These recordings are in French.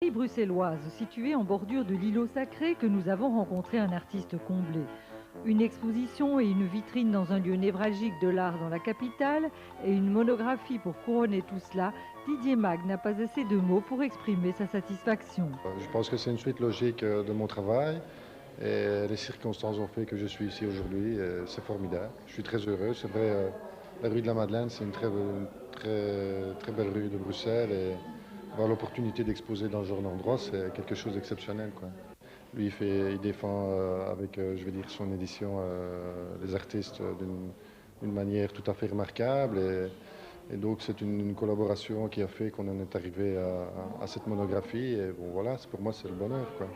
Bruxelloise, située en bordure de l'îlot sacré, que nous avons rencontré un artiste comblé. Une exposition et une vitrine dans un lieu névralgique de l'art dans la capitale et une monographie pour couronner tout cela, Didier Mag n'a pas assez de mots pour exprimer sa satisfaction. Je pense que c'est une suite logique de mon travail et les circonstances ont fait que je suis ici aujourd'hui. C'est formidable. Je suis très heureux. C'est vrai, la rue de la Madeleine, c'est une très belle rue de Bruxelles et avoir l'opportunité d'exposer dans ce genre d'endroit, c'est quelque chose d'exceptionnel, quoi. Lui, il défend avec, je vais dire, son édition, les artistes d'une manière tout à fait remarquable. Et donc, c'est une collaboration qui a fait qu'on en est arrivé à cette monographie. Et bon, voilà, pour moi, c'est le bonheur, quoi.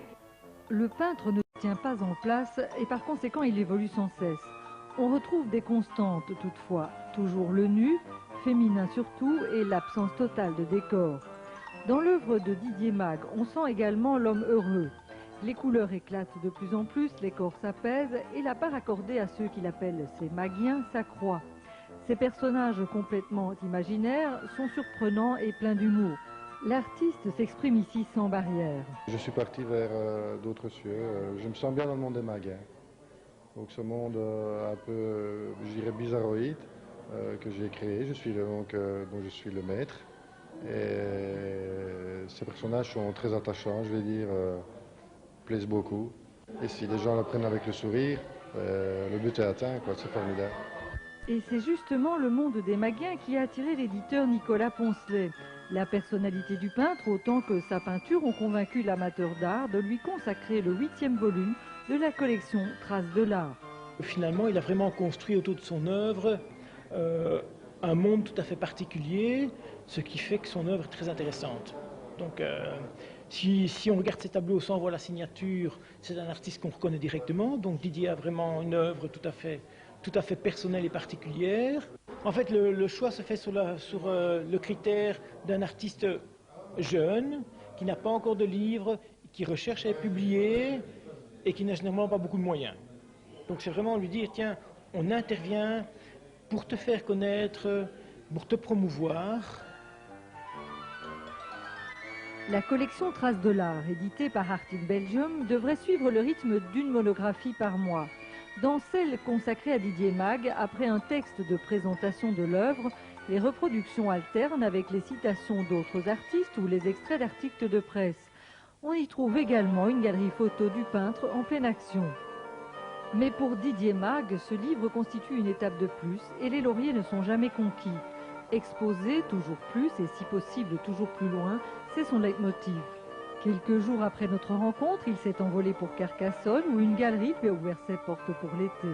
Le peintre ne tient pas en place et par conséquent, il évolue sans cesse. On retrouve des constantes toutefois, toujours le nu, féminin surtout, et l'absence totale de décor. Dans l'œuvre de Didier Mag, on sent également l'homme heureux. Les couleurs éclatent de plus en plus, les corps s'apaisent et la part accordée à ceux qu'il appelle ses magiens s'accroît. Ces personnages complètement imaginaires sont surprenants et pleins d'humour. L'artiste s'exprime ici sans barrière. Je suis parti vers d'autres cieux. Je me sens bien dans le monde des magas. Donc ce monde un peu, je dirais, bizarroïde que j'ai créé. Dont je suis le maître. Et ces personnages sont très attachants, je vais dire, plaisent beaucoup. Et si les gens le prennent avec le sourire, le but est atteint, quoi. C'est formidable. Et c'est justement le monde des Maguins qui a attiré l'éditeur Nicolas Poncelet. La personnalité du peintre, autant que sa peinture, ont convaincu l'amateur d'art de lui consacrer le 8e volume de la collection Traces de l'art. Finalement, il a vraiment construit autour de son œuvre un monde tout à fait particulier, ce qui fait que son œuvre est très intéressante. Donc, si on regarde ces tableaux sans voir la signature, c'est un artiste qu'on reconnaît directement. Donc Didier a vraiment une œuvre tout à fait personnelle et particulière. En fait, le choix se fait sur le critère d'un artiste jeune, qui n'a pas encore de livre, qui recherche à être publié et qui n'a généralement pas beaucoup de moyens. Donc c'est vraiment lui dire, tiens, on intervient pour te faire connaître, pour te promouvoir. La collection Traces de l'art, éditée par Art in Belgium, devrait suivre le rythme d'une monographie par mois. Dans celle consacrée à Didier Mag, après un texte de présentation de l'œuvre, les reproductions alternent avec les citations d'autres artistes ou les extraits d'articles de presse. On y trouve également une galerie photo du peintre en pleine action. Mais pour Didier Mag, ce livre constitue une étape de plus et les lauriers ne sont jamais conquis. Exposer toujours plus et si possible toujours plus loin, c'est son leitmotiv. Quelques jours après notre rencontre, il s'est envolé pour Carcassonne où une galerie lui a ouvert ses portes pour l'été.